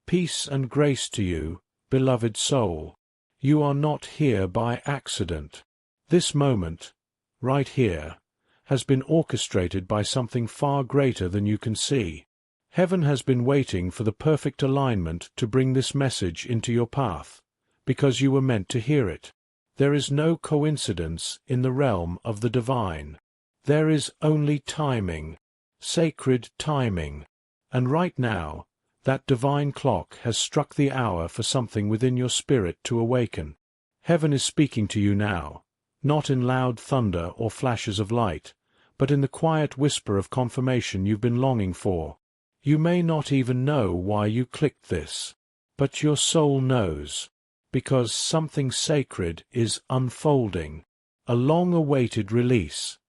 Peace and grace to you, beloved soul. You are not here by accident. This moment, right here, has been orchestrated by something far greater than you can see. Heaven has been waiting for the perfect alignment to bring this message into your path, because you were meant to hear it. There is no coincidence in the realm of the divine. There is only timing, sacred timing. And right now, that divine clock has struck the hour for something within your spirit to awaken. Heaven is speaking to you now, not in loud thunder or flashes of light, but in the quiet whisper of confirmation you've been longing for. You may not even know why you clicked this, but your soul knows, because something sacred is unfolding, a long-awaited release,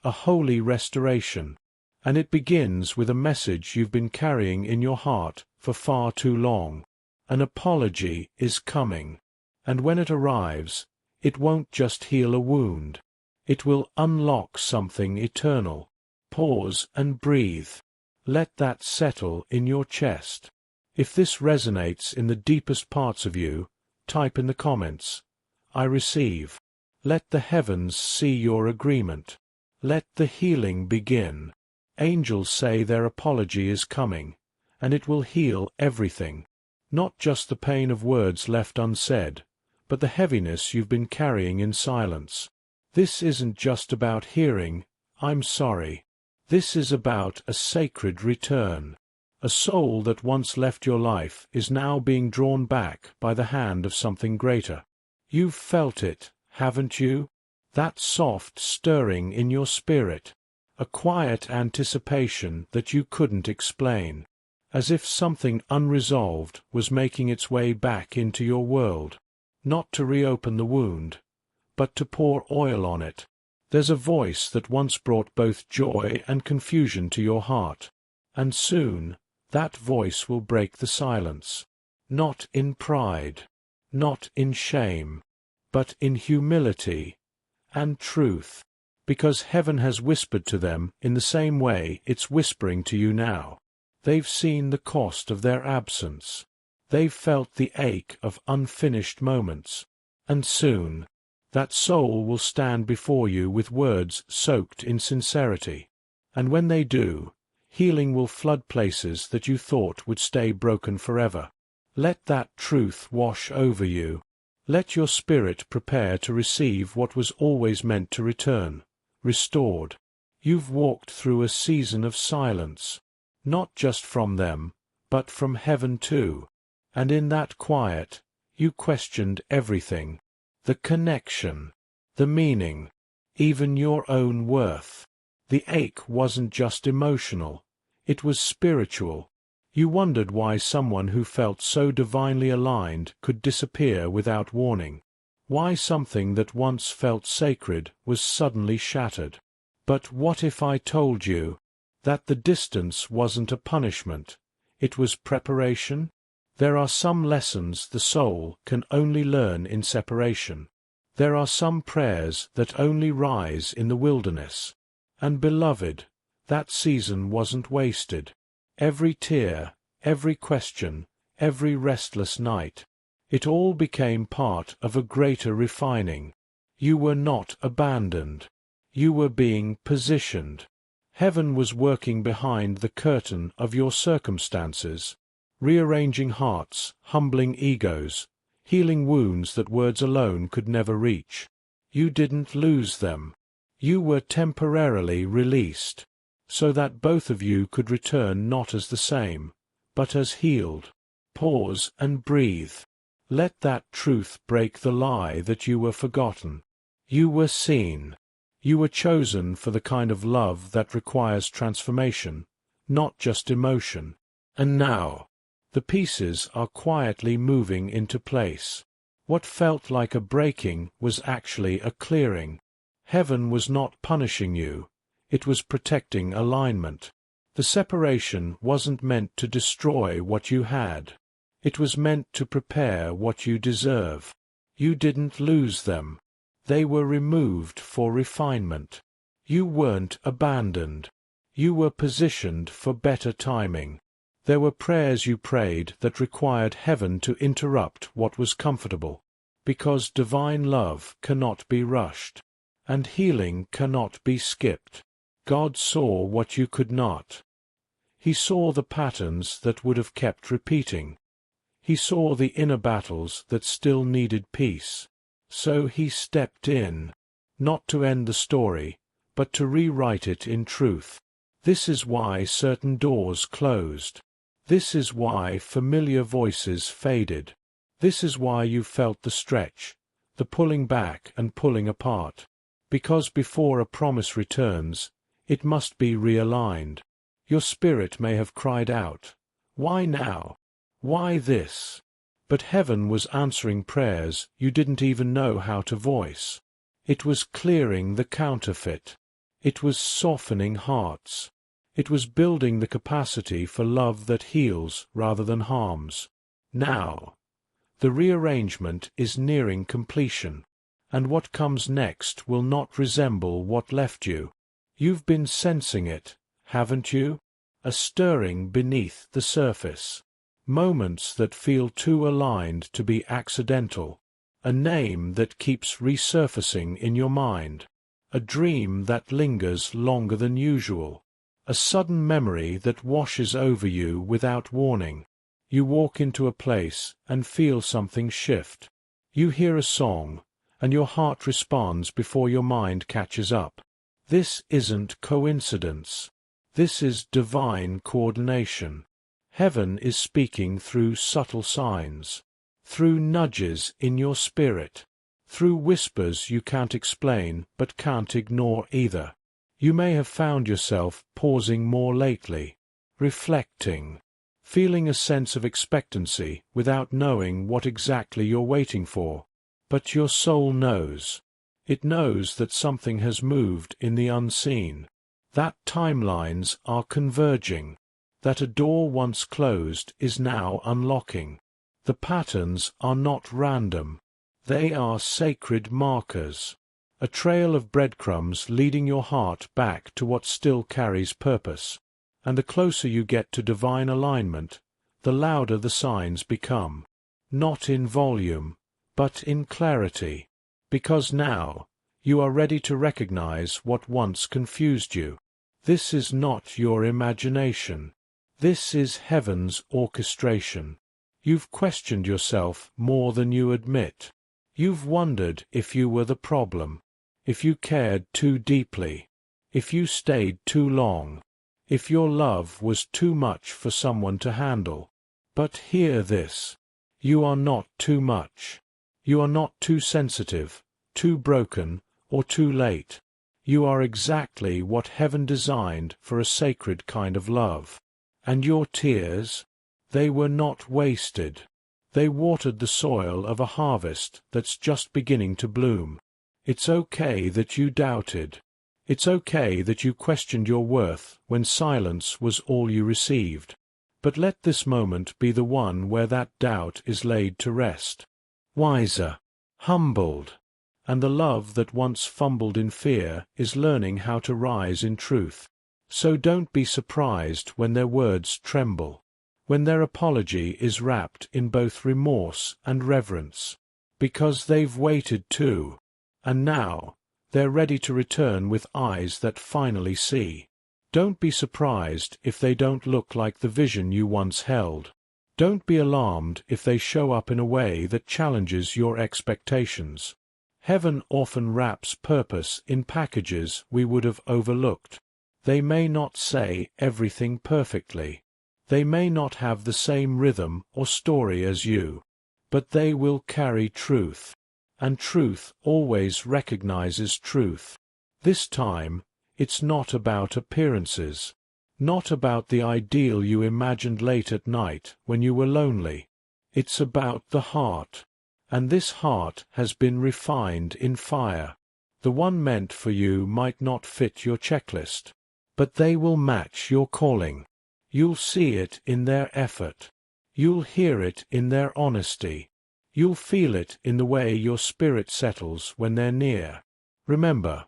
a holy restoration. And it begins with a message you've been carrying in your heart for far too long. An apology is coming, and when it arrives, it won't just heal a wound. It will unlock something eternal. Pause and breathe. Let that settle in your chest. If this resonates in the deepest parts of you, type in the comments, "I receive." Let the heavens see your agreement. Let the healing begin. Angels say their apology is coming, and it will heal everything. Not just the pain of words left unsaid, but the heaviness you've been carrying in silence. This isn't just about hearing, "I'm sorry." This is about a sacred return. A soul that once left your life is now being drawn back by the hand of something greater. You've felt it, haven't you? That soft stirring in your spirit. A quiet anticipation that you couldn't explain, as if something unresolved was making its way back into your world, not to reopen the wound, but to pour oil on it. There's a voice that once brought both joy and confusion to your heart, and soon that voice will break the silence, not in pride, not in shame, but in humility and truth. Because heaven has whispered to them in the same way it's whispering to you now. They've seen the cost of their absence. They've felt the ache of unfinished moments. And soon, that soul will stand before you with words soaked in sincerity. And when they do, healing will flood places that you thought would stay broken forever. Let that truth wash over you. Let your spirit prepare to receive what was always meant to return. Restored. You've walked through a season of silence, not just from them, but from heaven too. And in that quiet, you questioned everything. The connection, the meaning, even your own worth. The ache wasn't just emotional, it was spiritual. You wondered why someone who felt so divinely aligned could disappear without warning. Why something that once felt sacred was suddenly shattered. But what if I told you that the distance wasn't a punishment, it was preparation? There are some lessons the soul can only learn in separation. There are some prayers that only rise in the wilderness. And beloved, that season wasn't wasted. Every tear, every question, every restless night, it all became part of a greater refining. You were not abandoned. You were being positioned. Heaven was working behind the curtain of your circumstances, rearranging hearts, humbling egos, healing wounds that words alone could never reach. You didn't lose them. You were temporarily released, so that both of you could return not as the same, but as healed. Pause and breathe. Let that truth break the lie that you were forgotten. You were seen. You were chosen for the kind of love that requires transformation, not just emotion. And now, the pieces are quietly moving into place. What felt like a breaking was actually a clearing. Heaven was not punishing you, it was protecting alignment. The separation wasn't meant to destroy what you had. It was meant to prepare what you deserve. You didn't lose them. They were removed for refinement. You weren't abandoned. You were positioned for better timing. There were prayers you prayed that required heaven to interrupt what was comfortable, because divine love cannot be rushed, and healing cannot be skipped. God saw what you could not. He saw the patterns that would have kept repeating. He saw the inner battles that still needed peace. So he stepped in, not to end the story, but to rewrite it in truth. This is why certain doors closed. This is why familiar voices faded. This is why you felt the stretch, the pulling back and pulling apart. Because before a promise returns, it must be realigned. Your spirit may have cried out, "Why now? Why this?" But heaven was answering prayers you didn't even know how to voice. It was clearing the counterfeit. It was softening hearts. It was building the capacity for love that heals rather than harms. Now, the rearrangement is nearing completion, and what comes next will not resemble what left you. You've been sensing it, haven't you? A stirring beneath the surface. Moments that feel too aligned to be accidental. A name that keeps resurfacing in your mind. A dream that lingers longer than usual. A sudden memory that washes over you without warning. You walk into a place and feel something shift. You hear a song, and your heart responds before your mind catches up. This isn't coincidence. This is divine coordination. Heaven is speaking through subtle signs, through nudges in your spirit, through whispers you can't explain but can't ignore either. You may have found yourself pausing more lately, reflecting, feeling a sense of expectancy without knowing what exactly you're waiting for. But your soul knows. It knows that something has moved in the unseen, that timelines are converging, that a door once closed is now unlocking. The patterns are not random. They are sacred markers. A trail of breadcrumbs leading your heart back to what still carries purpose. And the closer you get to divine alignment, the louder the signs become. Not in volume, but in clarity. Because now, you are ready to recognize what once confused you. This is not your imagination. This is heaven's orchestration. You've questioned yourself more than you admit. You've wondered if you were the problem, if you cared too deeply, if you stayed too long, if your love was too much for someone to handle. But hear this. You are not too much. You are not too sensitive, too broken, or too late. You are exactly what heaven designed for a sacred kind of love. And your tears, they were not wasted. They watered the soil of a harvest that's just beginning to bloom. It's okay that you doubted. It's okay that you questioned your worth when silence was all you received. But let this moment be the one where that doubt is laid to rest. Wiser, humbled, and the love that once fumbled in fear is learning how to rise in truth. So don't be surprised when their words tremble, when their apology is wrapped in both remorse and reverence, because they've waited too, and now they're ready to return with eyes that finally see. Don't be surprised if they don't look like the vision you once held. Don't be alarmed if they show up in a way that challenges your expectations. Heaven often wraps purpose in packages we would have overlooked. They may not say everything perfectly. They may not have the same rhythm or story as you, but they will carry truth, and truth always recognizes truth. This time, it's not about appearances, not about the ideal you imagined late at night when you were lonely. It's about the heart, and this heart has been refined in fire. The one meant for you might not fit your checklist, but they will match your calling. You'll see it in their effort. You'll hear it in their honesty. You'll feel it in the way your spirit settles when they're near. Remember,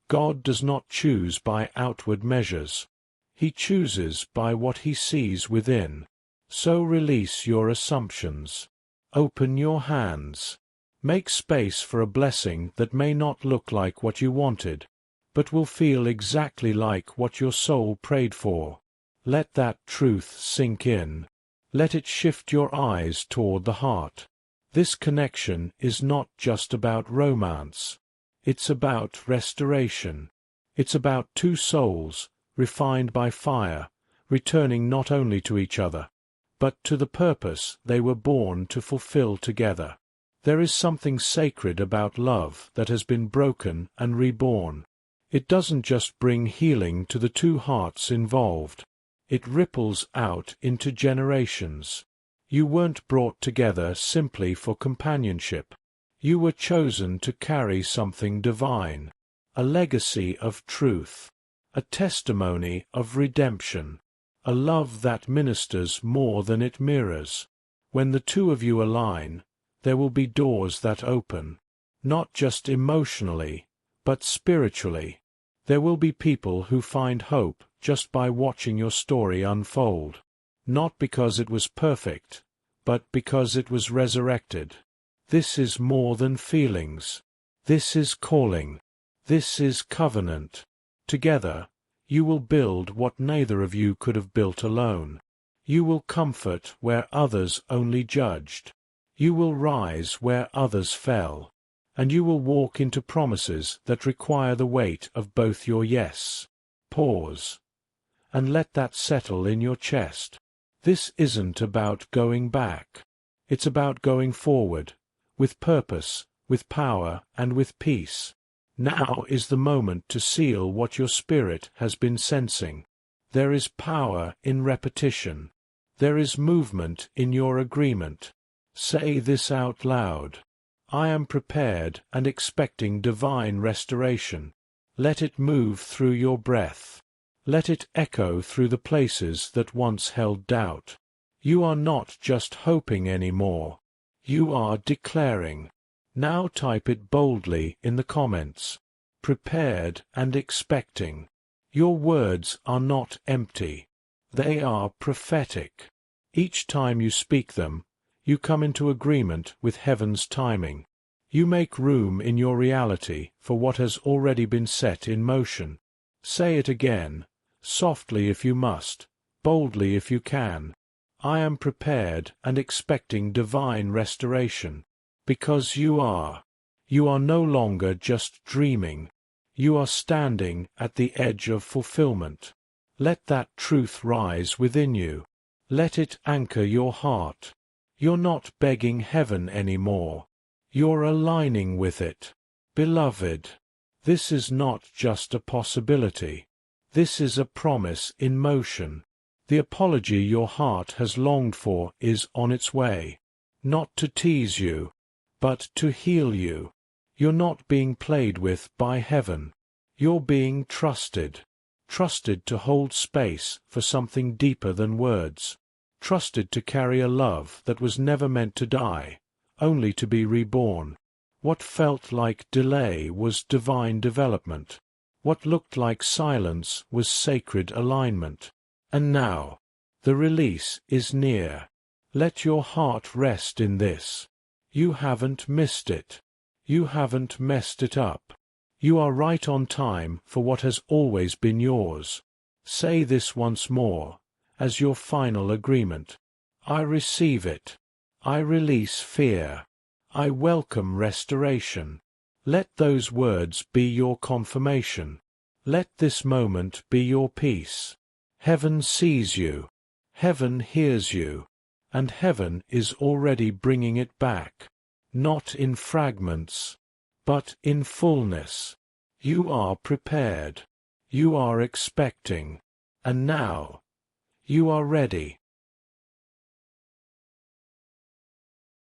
God does not choose by outward measures. He chooses by what he sees within. So release your assumptions. Open your hands. Make space for a blessing that may not look like what you wanted, but will feel exactly like what your soul prayed for. Let that truth sink in. Let it shift your eyes toward the heart. This connection is not just about romance. It's about restoration. It's about two souls, refined by fire, returning not only to each other, but to the purpose they were born to fulfill together. There is something sacred about love that has been broken and reborn. It doesn't just bring healing to the two hearts involved. It ripples out into generations. You weren't brought together simply for companionship. You were chosen to carry something divine, a legacy of truth, a testimony of redemption, a love that ministers more than it mirrors. When the two of you align, there will be doors that open, not just emotionally, but spiritually. There will be people who find hope just by watching your story unfold, not because it was perfect, but because it was resurrected. This is more than feelings. This is calling. This is covenant. Together, you will build what neither of you could have built alone. You will comfort where others only judged. You will rise where others fell. And you will walk into promises that require the weight of both your yes. Pause. And let that settle in your chest. This isn't about going back. It's about going forward, with purpose, with power, and with peace. Now is the moment to seal what your spirit has been sensing. There is power in repetition. There is movement in your agreement. Say this out loud. I am prepared and expecting divine restoration. Let it move through your breath. Let it echo through the places that once held doubt. You are not just hoping anymore. You are declaring. Now type it boldly in the comments. Prepared and expecting. Your words are not empty. They are prophetic. Each time you speak them, you come into agreement with heaven's timing. You make room in your reality for what has already been set in motion. Say it again, softly if you must, boldly if you can. I am prepared and expecting divine restoration. Because you are. You are no longer just dreaming. You are standing at the edge of fulfillment. Let that truth rise within you. Let it anchor your heart. You're not begging heaven anymore. You're aligning with it. Beloved, this is not just a possibility. This is a promise in motion. The apology your heart has longed for is on its way. Not to tease you, but to heal you. You're not being played with by heaven. You're being trusted. Trusted to hold space for something deeper than words. Trusted to carry a love that was never meant to die, only to be reborn. What felt like delay was divine development. What looked like silence was sacred alignment. And now, the release is near. Let your heart rest in this. You haven't missed it. You haven't messed it up. You are right on time for what has always been yours. Say this once more, as your final agreement. I receive it. I release fear. I welcome restoration. Let those words be your confirmation. Let this moment be your peace. Heaven sees you. Heaven hears you. And heaven is already bringing it back. Not in fragments, but in fullness. You are prepared. You are expecting. And now, you are ready.